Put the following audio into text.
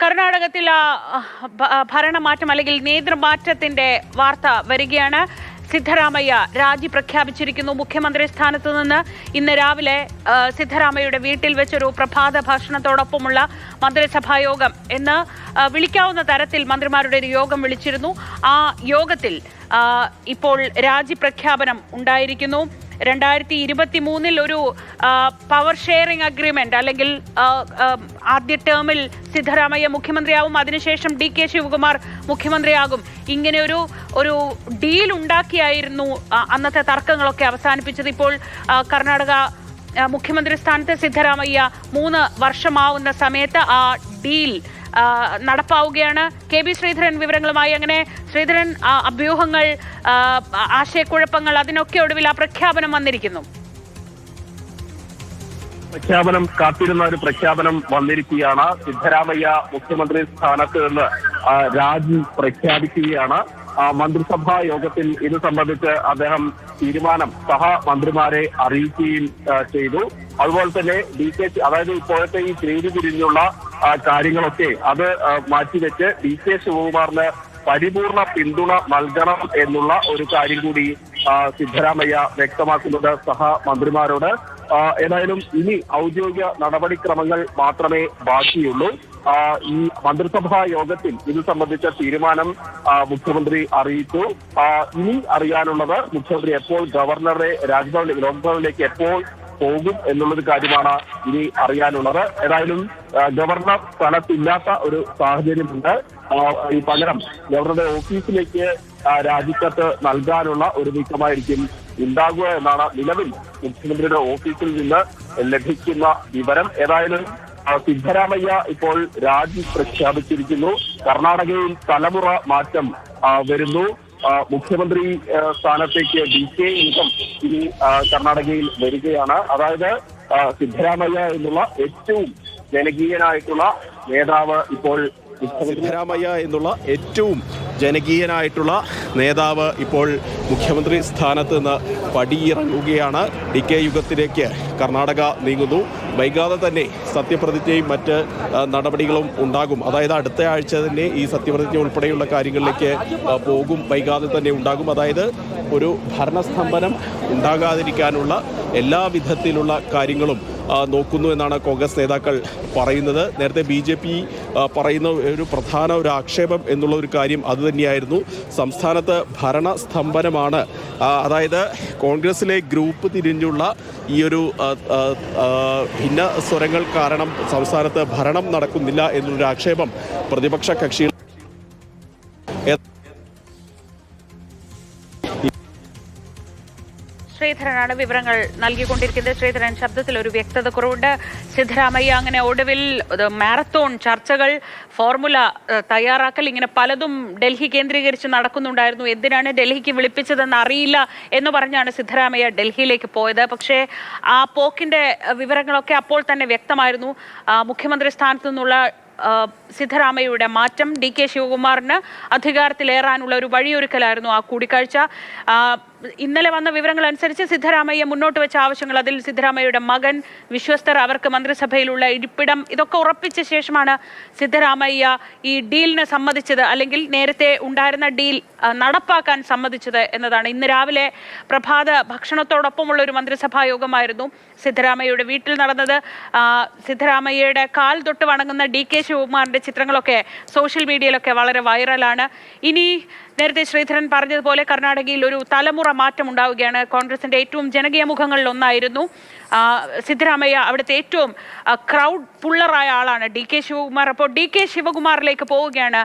കർണാടകത്തിൽ ഭരണമാറ്റം അല്ലെങ്കിൽ നേതൃമാറ്റത്തിന്റെ വാർത്ത വരികയാണ്. സിദ്ധരാമയ്യ രാജി പ്രഖ്യാപിച്ചിരിക്കുന്നു. മുഖ്യമന്ത്രി സ്ഥാനത്ത് നിന്ന് ഇന്ന് രാവിലെ സിദ്ധരാമയ്യയുടെ വീട്ടിൽ വെച്ചൊരു പ്രഭാത ഭക്ഷണത്തോടൊപ്പമുള്ള മന്ത്രിസഭാ യോഗം എന്ന് വിളിക്കാവുന്ന തരത്തിൽ മന്ത്രിമാരുടെ ഒരു യോഗം വിളിച്ചിരുന്നു. ആ യോഗത്തിൽ ഇപ്പോൾ രാജി പ്രഖ്യാപനം ഉണ്ടായിരിക്കുന്നു. 2023 ഒരു പവർ ഷെയറിംഗ് അഗ്രിമെന്റ് അല്ലെങ്കിൽ ആദ്യ ടേമിൽ സിദ്ധരാമയ്യ മുഖ്യമന്ത്രിയാവും, അതിനുശേഷം DK ശിവകുമാർ മുഖ്യമന്ത്രിയാകും. ഇങ്ങനെ ഒരു ഡീൽ ഉണ്ടാക്കിയായിരുന്നു അന്നത്തെ തർക്കങ്ങളൊക്കെ അവസാനിപ്പിച്ചത്. ഇപ്പോൾ കർണാടക മുഖ്യമന്ത്രി സ്ഥാനത്ത് സിദ്ധരാമയ്യ 3 വർഷമാവുന്ന സമയത്ത് ആ ഡീൽ നടപ്പാവുകയാണ്. KB ശ്രീധരൻ വിവരങ്ങളുമായി. അങ്ങനെ ശ്രീധരൻ, അഭ്യൂഹങ്ങൾ, ആശയക്കുഴപ്പങ്ങൾ, അതിനൊക്കെ ഒടുവിൽ ആ പ്രഖ്യാപനം വന്നിരിക്കുന്നു. കാത്തിരുന്ന ഒരു പ്രഖ്യാപനം വന്നിരിക്കുകയാണ്. സിദ്ധരാമയ്യ മുഖ്യമന്ത്രി സ്ഥാനത്ത് നിന്ന് രാജി പ്രഖ്യാപിക്കുകയാണ്. മന്ത്രിസഭാ യോഗത്തിൽ ഇത് സംബന്ധിച്ച് അദ്ദേഹം തീരുമാനം സഹമന്ത്രിമാരെ അറിയിക്കുകയും ചെയ്തു. അതുപോലെ തന്നെ DK, അതായത് ഇപ്പോഴത്തെ ഈ ചേരി തിരിഞ്ഞുള്ള കാര്യങ്ങളൊക്കെ അത് മാറ്റിവെച്ച് DK ശിവകുമാറിന് പരിപൂർണ പിന്തുണ നൽകണം എന്നുള്ള ഒരു കാര്യം കൂടി സിദ്ധരാമയ്യ വ്യക്തമാക്കുന്നത് സഹമന്ത്രിമാരോട്. ഏതായാലും ഇനി ഔദ്യോഗിക നടപടിക്രമങ്ങൾ മാത്രമേ ബാക്കിയുള്ളൂ. ഈ മന്ത്രിസഭാ യോഗത്തിൽ ഇത് സംബന്ധിച്ച തീരുമാനം മുഖ്യമന്ത്രി അറിയിച്ചു. ഇനി അറിയാനുള്ളത് മുഖ്യമന്ത്രി എപ്പോൾ ഗവർണറെ ലോക്ഭവനിലേക്ക് എപ്പോൾ പോകും എന്നുള്ളൊരു കാര്യമാണ് ഇനി അറിയാനുള്ളത്. ഏതായാലും ഗവർണർ സ്ഥലത്തില്ലാത്ത ഒരു സാഹചര്യമുണ്ട്. ഈ പകരം ഗവർണറുടെ ഓഫീസിലേക്ക് രാജിക്കത്ത് നൽകാനുള്ള ഒരു നീക്കമായിരിക്കും ഉണ്ടാകുക എന്നാണ് നിലവിൽ മുഖ്യമന്ത്രിയുടെ ഓഫീസിൽ നിന്ന് ലഭിക്കുന്ന വിവരം. ഏതായാലും സിദ്ധരാമയ്യ ഇപ്പോൾ രാജി പ്രഖ്യാപിച്ചിരിക്കുന്നു. കർണാടകയിൽ തലമുറ മാറ്റം വരുന്നു. മുഖ്യമന്ത്രി സ്ഥാനത്തേക്ക് DK ഇൻകം ഇനി കർണാടകയിൽ വരികയാണ്. അതായത് സിദ്ധരാമയ്യ എന്നുള്ള ഏറ്റവും ജനകീയനായിട്ടുള്ള നേതാവ് ഇപ്പോൾ മുഖ്യമന്ത്രി സ്ഥാനത്ത് നിന്ന് പടിയിറങ്ങുകയാണ്. DK യുഗത്തിലേക്ക് കർണാടക നീങ്ങുന്നു. വൈകാതെ തന്നെ സത്യപ്രതിജ്ഞയും മറ്റ് നടപടികളും ഉണ്ടാകും. അതായത് അടുത്ത ആഴ്ച തന്നെ ഈ സത്യപ്രതിജ്ഞ ഉൾപ്പെടെയുള്ള കാര്യങ്ങളിലേക്ക് പോകും. വൈകാതെ തന്നെ ഉണ്ടാകും. അതായത് ഒരു ഭരണസ്തംഭനം ഉണ്ടാകാതിരിക്കാനുള്ള എല്ലാ വിധത്തിലുള്ള കാര്യങ്ങളും നോക്കുന്നു എന്നാണ് കോൺഗ്രസ് നേതാക്കൾ പറയുന്നത്. നേരത്തെ BJP പറയുന്ന ഒരു പ്രധാന ആക്ഷേപം എന്നുള്ള ഒരു കാര്യം അതുതന്നെയായിരുന്നു. സംസ്ഥാനത്ത് ഭരണസ്തംഭനമാണ്. അതായത് കോൺഗ്രസിലെ ഗ്രൂപ്പ് തിരിഞ്ഞുള്ള ഈ ഒരു ഭിന്ന സ്വരങ്ങൾ കാരണം സംസ്ഥാനത്ത് ഭരണം നടക്കുന്നില്ല എന്നുള്ളൊരു ആക്ഷേപം പ്രതിപക്ഷ കക്ഷികൾ ശ്രീധരനാണ് വിവരങ്ങൾ നൽകിക്കൊണ്ടിരിക്കുന്നത്. ശ്രീധരൻ, ശബ്ദത്തിൽ ഒരു വ്യക്തത കുറവുണ്ട്. സിദ്ധരാമയ്യ അങ്ങനെ ഒടുവിൽ മാരത്തോൺ ചർച്ചകൾ, ഫോർമുല തയ്യാറാക്കൽ, ഇങ്ങനെ പലതും ഡൽഹി കേന്ദ്രീകരിച്ച് നടക്കുന്നുണ്ടായിരുന്നു. എന്തിനാണ് ഡൽഹിക്ക് വിളിപ്പിച്ചതെന്ന് അറിയില്ല എന്ന് പറഞ്ഞാണ് സിദ്ധരാമയ്യ ഡൽഹിയിലേക്ക് പോയത്. പക്ഷേ ആ പോക്കിന്റെ വിവരങ്ങളൊക്കെ അപ്പോൾ തന്നെ വ്യക്തമായിരുന്നു. മുഖ്യമന്ത്രി സ്ഥാനത്തു നിന്നുള്ള സിദ്ധരാമയ്യയുടെ മാറ്റം DK ശിവകുമാറിന് അധികാരത്തിലേറാനുള്ള ഒരു വഴിയൊരുക്കലായിരുന്നു ആ കൂടിക്കാഴ്ച. ഇന്നലെ വന്ന വിവരങ്ങൾ അനുസരിച്ച് സിദ്ധരാമയ്യ മുന്നോട്ട് വെച്ച ആവശ്യങ്ങൾ, അതിൽ സിദ്ധരാമയ്യയുടെ മകൻ, വിശ്വസ്തർ, അവർക്ക് മന്ത്രിസഭയിലുള്ള ഇരിപ്പിടം, ഇതൊക്കെ ഉറപ്പിച്ച ശേഷമാണ് സിദ്ധരാമയ്യ ഈ ഡീലിന് സമ്മതിച്ചത്, അല്ലെങ്കിൽ നേരത്തെ ഉണ്ടായിരുന്ന ഡീൽ നടപ്പാക്കാൻ സമ്മതിച്ചത് എന്നതാണ്. ഇന്ന് രാവിലെ പ്രഭാത ഭക്ഷണത്തോടൊപ്പമുള്ള ഒരു മന്ത്രിസഭാ യോഗമായിരുന്നു സിദ്ധരാമയ്യയുടെ വീട്ടിൽ നടന്നത്. സിദ്ധരാമയ്യയുടെ കാൽ തൊട്ട് വണങ്ങുന്ന DK ശിവകുമാറിന്റെ ചിത്രങ്ങളൊക്കെ സോഷ്യൽ മീഡിയയിലൊക്കെ വളരെ വൈറലാണ്. ഇനി നേരത്തെ ശ്രീധരൻ പറഞ്ഞതുപോലെ കർണാടകയിൽ ഒരു തലമുറ മാറ്റം ഉണ്ടാവുകയാണ്. കോൺഗ്രസിന്റെ ഏറ്റവും ജനകീയ മുഖങ്ങളിൽ ഒന്നായിരുന്നു സിദ്ധരാമയ്യ. അവിടുത്തെ ഏറ്റവും ക്രൗഡ് പുള്ളറായ ആളാണ് DK ശിവകുമാർ. അപ്പോൾ DK ശിവകുമാറിലേക്ക് പോവുകയാണ്